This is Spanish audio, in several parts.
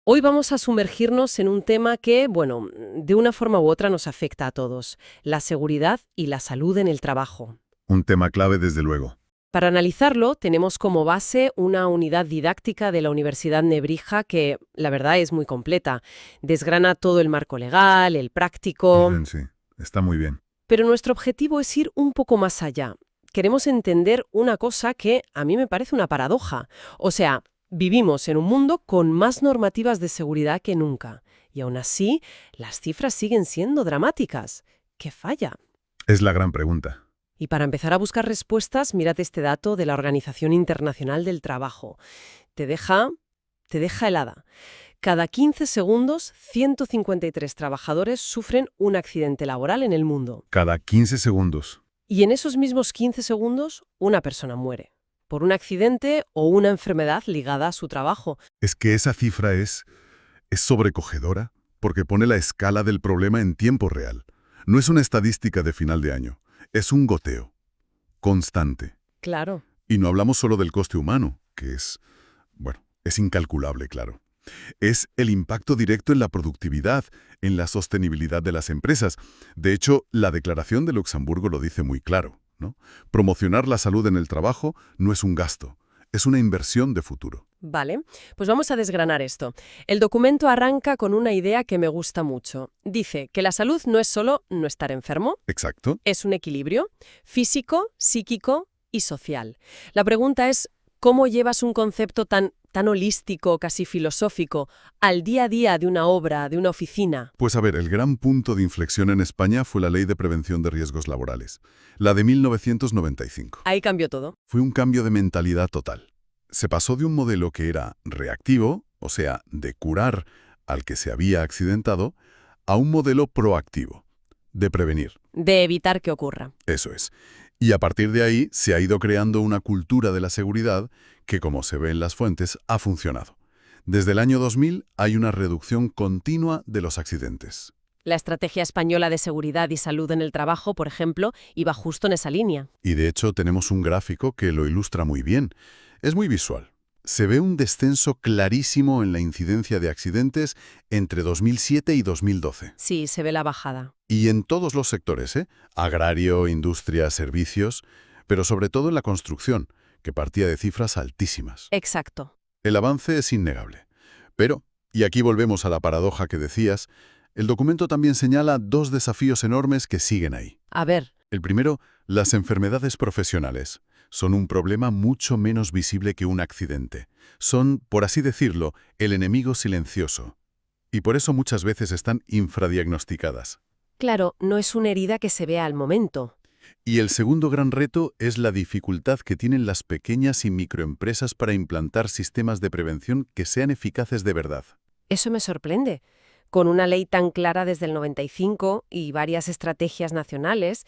Hoy vamos a sumergirnos en un tema que, bueno, de una forma u otra nos afecta a todos, la seguridad y la salud en el trabajo. Un tema clave, desde luego. Para analizarlo, tenemos como base una unidad didáctica de la Universidad Nebrija que, la verdad, es muy completa. Desgrana todo el marco legal, el práctico. Sí, está muy bien. Pero nuestro objetivo es ir un poco más allá. Queremos entender una cosa que a mí me parece una paradoja. O sea, vivimos en un mundo con más normativas de seguridad que nunca. Y aún así, las cifras siguen siendo dramáticas. ¿Qué falla? Es la gran pregunta. Y para empezar a buscar respuestas, mírate este dato de la Organización Internacional del Trabajo. Te deja helada. Cada 15 segundos, 153 trabajadores sufren un accidente laboral en el mundo. Cada 15 segundos. Y en esos mismos 15 segundos, una persona muere. Por un accidente o una enfermedad ligada a su trabajo. Es que esa cifra es sobrecogedora porque pone la escala del problema en tiempo real. No es una estadística de final de año. Es un goteo. Constante. Claro. Y no hablamos solo del coste humano, que es incalculable, claro. Es el impacto directo en la productividad, en la sostenibilidad de las empresas. De hecho, la Declaración de Luxemburgo lo dice muy claro, ¿no? Promocionar la salud en el trabajo no es un gasto, es una inversión de futuro. Vale, pues vamos a desgranar esto. El documento arranca con una idea que me gusta mucho. Dice que la salud no es solo no estar enfermo, Exacto. es un equilibrio físico, psíquico y social. La pregunta es, ¿cómo llevas un concepto tan holístico, casi filosófico, al día a día de una obra, de una oficina? Pues a ver, el gran punto de inflexión en España fue la Ley de Prevención de Riesgos Laborales, la de 1995. Ahí cambió todo. Fue un cambio de mentalidad total. Se pasó de un modelo que era reactivo, o sea, de curar al que se había accidentado, a un modelo proactivo, de prevenir. De evitar que ocurra. Eso es. Y a partir de ahí se ha ido creando una cultura de la seguridad que, como se ve en las fuentes, ha funcionado. Desde el año 2000 hay una reducción continua de los accidentes. La Estrategia Española de Seguridad y Salud en el Trabajo, por ejemplo, iba justo en esa línea. Y de hecho tenemos un gráfico que lo ilustra muy bien. Es muy visual. Se ve un descenso clarísimo en la incidencia de accidentes entre 2007 y 2012. Sí, se ve la bajada. Y en todos los sectores, agrario, industria, servicios, pero sobre todo en la construcción, que partía de cifras altísimas. Exacto. El avance es innegable. Pero, y aquí volvemos a la paradoja que decías, el documento también señala dos desafíos enormes que siguen ahí. A ver. El primero, las enfermedades profesionales. Son un problema mucho menos visible que un accidente. Son, por así decirlo, el enemigo silencioso. Y por eso muchas veces están infradiagnosticadas. Claro, no es una herida que se vea al momento. Y el segundo gran reto es la dificultad que tienen las pequeñas y microempresas para implantar sistemas de prevención que sean eficaces de verdad. Eso me sorprende. Con una ley tan clara desde el 95 y varias estrategias nacionales,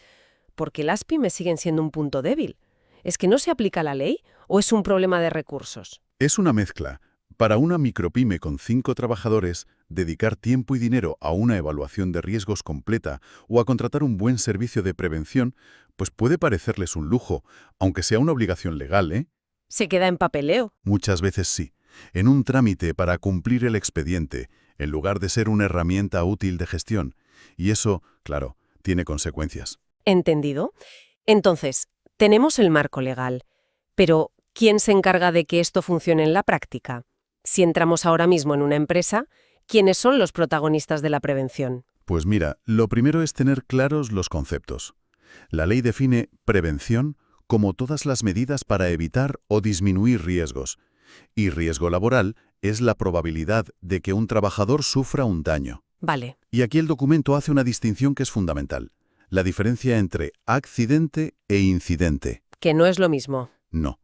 ¿por qué las pymes siguen siendo un punto débil? ¿Es que no se aplica la ley o es un problema de recursos? Es una mezcla. Para una micropyme con 5 trabajadores, dedicar tiempo y dinero a una evaluación de riesgos completa o a contratar un buen servicio de prevención, pues puede parecerles un lujo, aunque sea una obligación legal, ¿eh? ¿Se queda en papeleo? Muchas veces sí, en un trámite para cumplir el expediente, en lugar de ser una herramienta útil de gestión. Y eso, claro, tiene consecuencias. ¿Entendido? Entonces, tenemos el marco legal, pero ¿quién se encarga de que esto funcione en la práctica? Si entramos ahora mismo en una empresa, ¿quiénes son los protagonistas de la prevención? Pues mira, lo primero es tener claros los conceptos. La ley define prevención como todas las medidas para evitar o disminuir riesgos. Y riesgo laboral es la probabilidad de que un trabajador sufra un daño. Vale. Y aquí el documento hace una distinción que es fundamental. La diferencia entre accidente e incidente. Que no es lo mismo. No.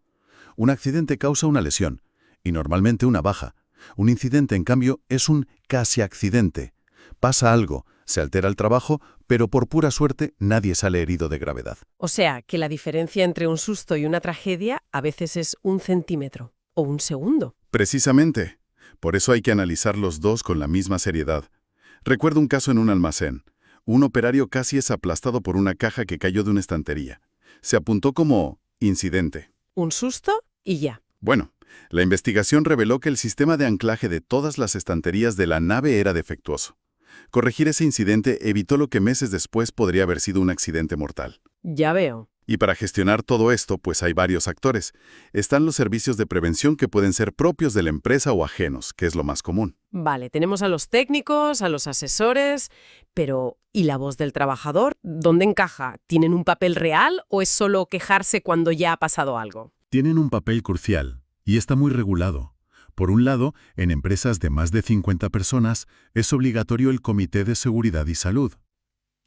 Un accidente causa una lesión, y normalmente una baja. Un incidente, en cambio, es un casi accidente. Pasa algo, se altera el trabajo, pero por pura suerte nadie sale herido de gravedad. O sea, que la diferencia entre un susto y una tragedia a veces es 1 centímetro o 1 segundo. Precisamente. Por eso hay que analizar los dos con la misma seriedad. Recuerdo un caso en un almacén. Un operario casi es aplastado por una caja que cayó de una estantería. Se apuntó como incidente. Un susto y ya. Bueno, La investigación reveló que el sistema de anclaje de todas las estanterías de la nave era defectuoso. Corregir ese incidente evitó lo que meses después podría haber sido un accidente mortal. Ya veo. Y para gestionar todo esto, pues hay varios actores. Están los servicios de prevención que pueden ser propios de la empresa o ajenos, que es lo más común. Vale, tenemos a los técnicos, a los asesores, pero ¿y la voz del trabajador? ¿Dónde encaja? ¿Tienen un papel real o es solo quejarse cuando ya ha pasado algo? Tienen un papel crucial y está muy regulado. Por un lado, en empresas de más de 50 personas es obligatorio el Comité de Seguridad y Salud.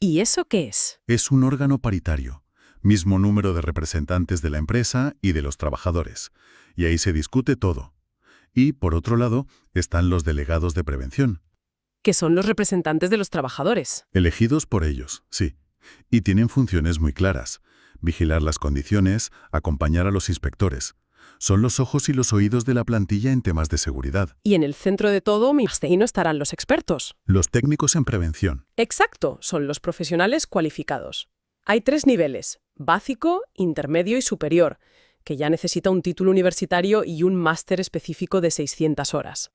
¿Y eso qué es? Es un órgano paritario, mismo número de representantes de la empresa y de los trabajadores, y ahí se discute todo. Y, por otro lado, están los delegados de prevención, Que son los representantes de los trabajadores. elegidos por ellos, sí, y tienen funciones muy claras: vigilar las condiciones, acompañar a los inspectores. Son los ojos y los oídos de la plantilla en temas de seguridad. Y en el centro de todo, me imagino, estarán los expertos. Los técnicos en prevención. Exacto, son los profesionales cualificados. Hay 3 niveles: básico, intermedio y superior, que ya necesita un título universitario y un máster específico de 600 horas.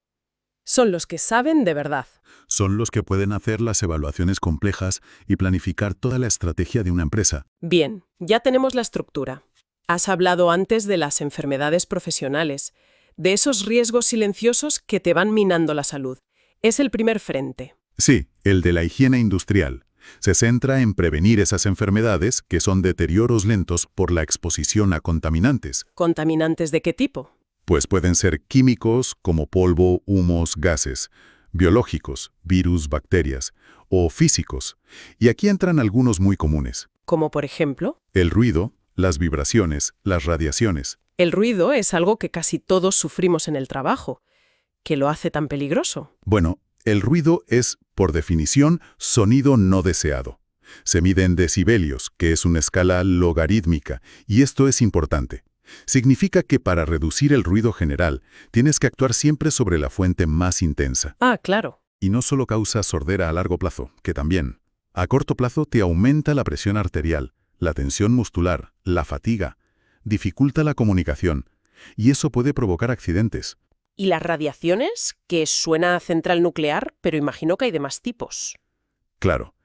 Son los que saben de verdad. Son los que pueden hacer las evaluaciones complejas y planificar toda la estrategia de una empresa. Bien, ya tenemos la estructura. Has hablado antes de las enfermedades profesionales, de esos riesgos silenciosos que te van minando la salud. Es el primer frente. Sí, el de la higiene industrial. Se centra en prevenir esas enfermedades que son deterioros lentos por la exposición a contaminantes. ¿Contaminantes de qué tipo? Pues pueden ser químicos como polvo, humos, gases, biológicos, virus, bacterias, o físicos. Y aquí entran algunos muy comunes: Como por ejemplo, el ruido, las vibraciones, las radiaciones. el ruido es algo que casi todos sufrimos en el trabajo. ¿Qué lo hace tan peligroso? Bueno, el ruido es, por definición, sonido no deseado. Se mide en decibelios, que es una escala logarítmica, y esto es importante. Significa que para reducir el ruido general, tienes que actuar siempre sobre la fuente más intensa. Ah, claro. Y no solo causa sordera a largo plazo, que también. A corto plazo te aumenta la presión arterial, la tensión muscular, la fatiga, dificulta la comunicación, y eso puede provocar accidentes. ¿Y las radiaciones? Que suena a central nuclear, pero imagino que hay de más tipos. Claro,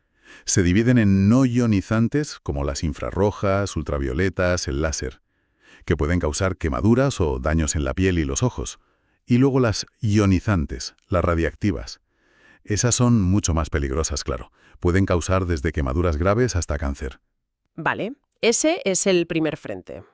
se dividen en no ionizantes, como las infrarrojas, ultravioletas, el láser, que pueden causar quemaduras o daños en la piel y los ojos. Y luego las ionizantes, las radiactivas. Esas son mucho más peligrosas, claro. Pueden causar desde quemaduras graves hasta cáncer. Vale, ese es el primer frente.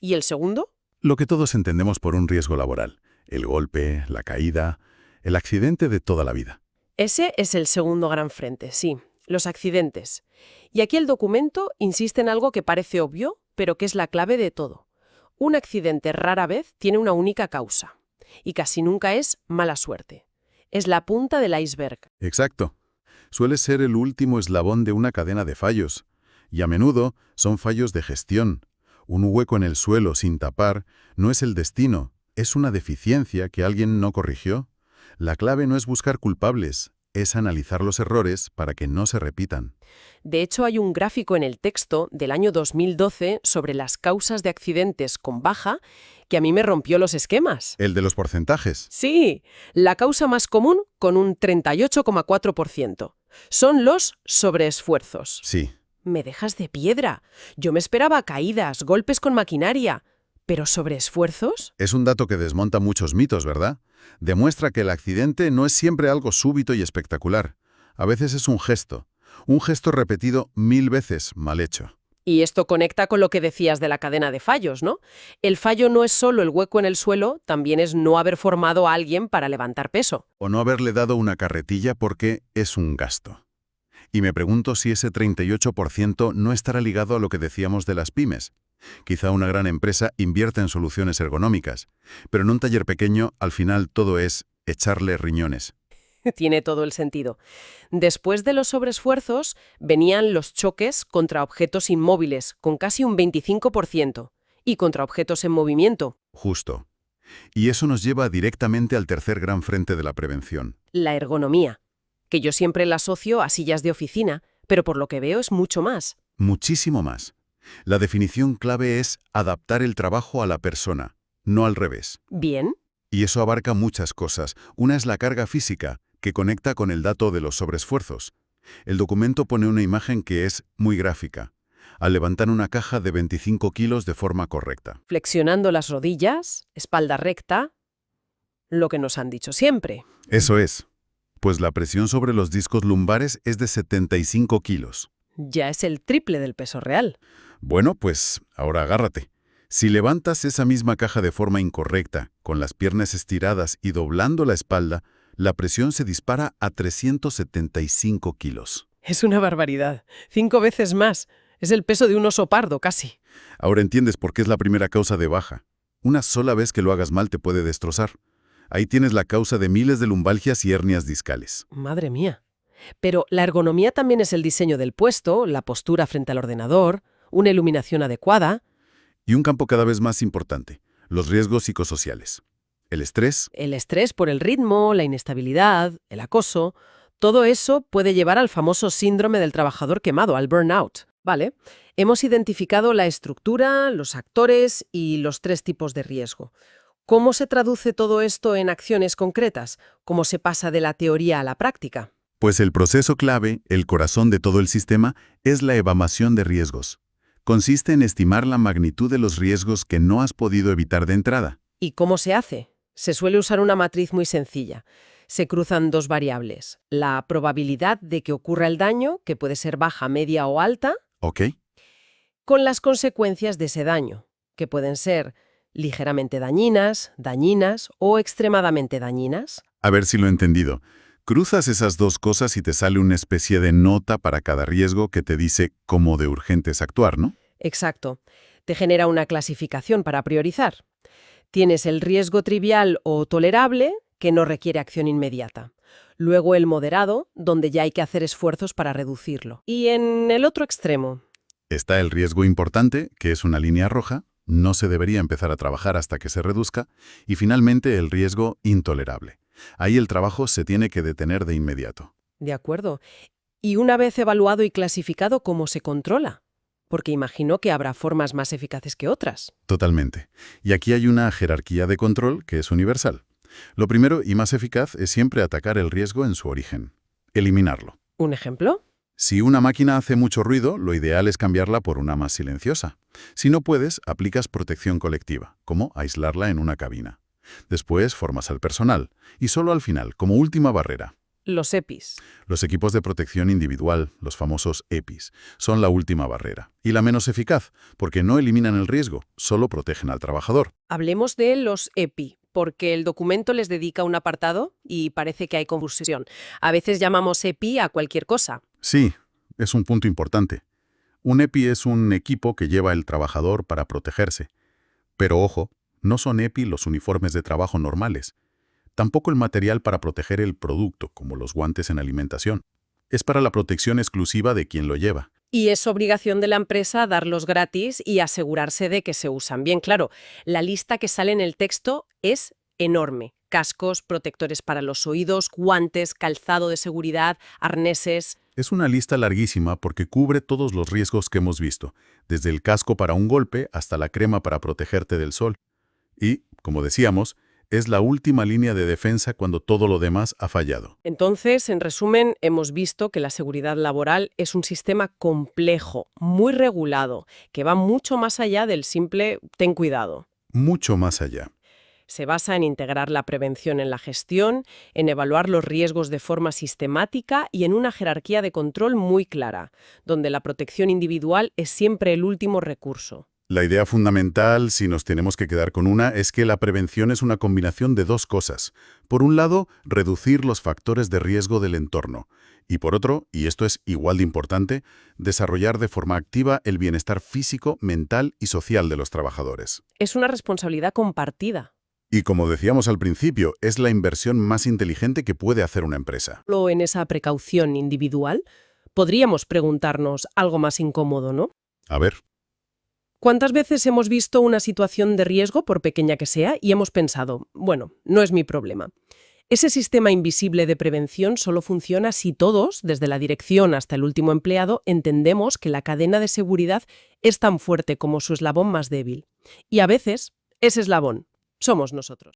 ¿Y el segundo? Lo que todos entendemos por un riesgo laboral: el golpe, la caída, el accidente de toda la vida. Ese es el segundo gran frente, sí, los accidentes. Y aquí el documento insiste en algo que parece obvio, pero que es la clave de todo. Un accidente rara vez tiene una única causa, y casi nunca es mala suerte. Es la punta del iceberg. Exacto. Suele ser el último eslabón de una cadena de fallos, y a menudo son fallos de gestión. Un hueco en el suelo sin tapar no es el destino, es una deficiencia que alguien no corrigió. La clave no es buscar culpables, es analizar los errores para que no se repitan. De hecho, hay un gráfico en el texto del año 2012 sobre las causas de accidentes con baja que a mí me rompió los esquemas. ¿El de los porcentajes? Sí, la causa más común, con un 38,4%, son los sobreesfuerzos. Sí. Me dejas de piedra. Yo me esperaba caídas, golpes con maquinaria. ¿Pero sobreesfuerzos? Es un dato que desmonta muchos mitos, ¿verdad? Demuestra que el accidente no es siempre algo súbito y espectacular. A veces es un gesto repetido 1000 veces mal hecho. Y esto conecta con lo que decías de la cadena de fallos, ¿no? El fallo no es solo el hueco en el suelo, también es no haber formado a alguien para levantar peso. O no haberle dado una carretilla porque es un gasto. Y me pregunto si ese 38% no estará ligado a lo que decíamos de las pymes. Quizá una gran empresa invierte en soluciones ergonómicas, pero en un taller pequeño, al final todo es echarle riñones. Tiene todo el sentido. Después de los sobreesfuerzos, venían los choques contra objetos inmóviles, con casi un 25%, y contra objetos en movimiento. Justo. Y eso nos lleva directamente al tercer gran frente de la prevención. La ergonomía, que yo siempre la asocio a sillas de oficina, pero por lo que veo es mucho más. Muchísimo más. La definición clave es adaptar el trabajo a la persona, no al revés. Bien. Y eso abarca muchas cosas. Una es la carga física, que conecta con el dato de los sobreesfuerzos. El documento pone una imagen que es muy gráfica. Al levantar una caja de 25 kilos de forma correcta. Flexionando las rodillas, espalda recta, lo que nos han dicho siempre. Eso es. Pues la presión sobre los discos lumbares es de 75 kilos. Ya es el triple del peso real. Bueno, pues ahora agárrate. Si levantas esa misma caja de forma incorrecta, con las piernas estiradas y doblando la espalda, la presión se dispara a 375 kilos. Es una barbaridad. 5 veces más. Es el peso de un oso pardo, casi. Ahora entiendes por qué es la primera causa de baja. Una sola vez que lo hagas mal te puede destrozar. Ahí tienes la causa de miles de lumbalgias y hernias discales. Madre mía. Pero la ergonomía también es el diseño del puesto, la postura frente al ordenador, una iluminación adecuada. Y un campo cada vez más importante, los riesgos psicosociales. El estrés. El estrés por el ritmo, la inestabilidad, el acoso, todo eso puede llevar al famoso síndrome del trabajador quemado, al burnout. Vale, hemos identificado la estructura, los actores y los 3 tipos de riesgo. ¿Cómo se traduce todo esto en acciones concretas? ¿Cómo se pasa de la teoría a la práctica? Pues el proceso clave, el corazón de todo el sistema, es la evaluación de riesgos. Consiste en estimar la magnitud de los riesgos que no has podido evitar de entrada. ¿Y cómo se hace? Se suele usar una matriz muy sencilla. Se cruzan 2 variables, la probabilidad de que ocurra el daño, que puede ser baja, media o alta, ¿Ok? con las consecuencias de ese daño, que pueden ser ligeramente dañinas, dañinas o extremadamente dañinas. A ver si lo he entendido. Cruzas esas 2 cosas y te sale una especie de nota para cada riesgo que te dice cómo de urgente es actuar, ¿no? Exacto. Te genera una clasificación para priorizar. Tienes el riesgo trivial o tolerable, que no requiere acción inmediata. Luego el moderado, donde ya hay que hacer esfuerzos para reducirlo. Y en el otro extremo, Está el riesgo importante, que es una línea roja, no se debería empezar a trabajar hasta que se reduzca, y finalmente el riesgo intolerable. Ahí el trabajo se tiene que detener de inmediato. de acuerdo. Y una vez evaluado y clasificado, ¿cómo se controla? Porque imagino que habrá formas más eficaces que otras. Totalmente. Y aquí hay una jerarquía de control que es universal. Lo primero y más eficaz es siempre atacar el riesgo en su origen. Eliminarlo. ¿Un ejemplo? Si una máquina hace mucho ruido, lo ideal es cambiarla por una más silenciosa. Si no puedes, aplicas protección colectiva, como aislarla en una cabina. Después formas al personal, y solo al final, como última barrera. Los EPIs. Los equipos de protección individual, los famosos EPIs, son la última barrera, y la menos eficaz, porque no eliminan el riesgo, solo protegen al trabajador. Hablemos de los EPI, porque el documento les dedica un apartado y parece que hay confusión. A veces llamamos EPI a cualquier cosa. Sí, es un punto importante. Un EPI es un equipo que lleva el trabajador para protegerse. Pero ojo, no son EPI los uniformes de trabajo normales. Tampoco el material para proteger el producto, como los guantes en alimentación. Es para la protección exclusiva de quien lo lleva. Y es obligación de la empresa darlos gratis y asegurarse de que se usan bien. Claro, la lista que sale en el texto es enorme. Cascos, protectores para los oídos, guantes, calzado de seguridad, arneses. Es una lista larguísima porque cubre todos los riesgos que hemos visto, desde el casco para un golpe hasta la crema para protegerte del sol. Y, como decíamos, es la última línea de defensa cuando todo lo demás ha fallado. Entonces, en resumen, hemos visto que la seguridad laboral es un sistema complejo, muy regulado, que va mucho más allá del simple ten cuidado. Mucho más allá. Se basa en integrar la prevención en la gestión, en evaluar los riesgos de forma sistemática y en una jerarquía de control muy clara, donde la protección individual es siempre el último recurso. La idea fundamental, si nos tenemos que quedar con una, es que la prevención es una combinación de 2 cosas. Por un lado, reducir los factores de riesgo del entorno. Y por otro, y esto es igual de importante, desarrollar de forma activa el bienestar físico, mental y social de los trabajadores. Es una responsabilidad compartida. Y como decíamos al principio, es la inversión más inteligente que puede hacer una empresa. Solo en esa precaución individual, podríamos preguntarnos algo más incómodo, ¿no? A ver. ¿Cuántas veces hemos visto una situación de riesgo, por pequeña que sea, y hemos pensado, bueno, no es mi problema? Ese sistema invisible de prevención solo funciona si todos, desde la dirección hasta el último empleado, entendemos que la cadena de seguridad es tan fuerte como su eslabón más débil. Y a veces, ese eslabón, somos nosotros.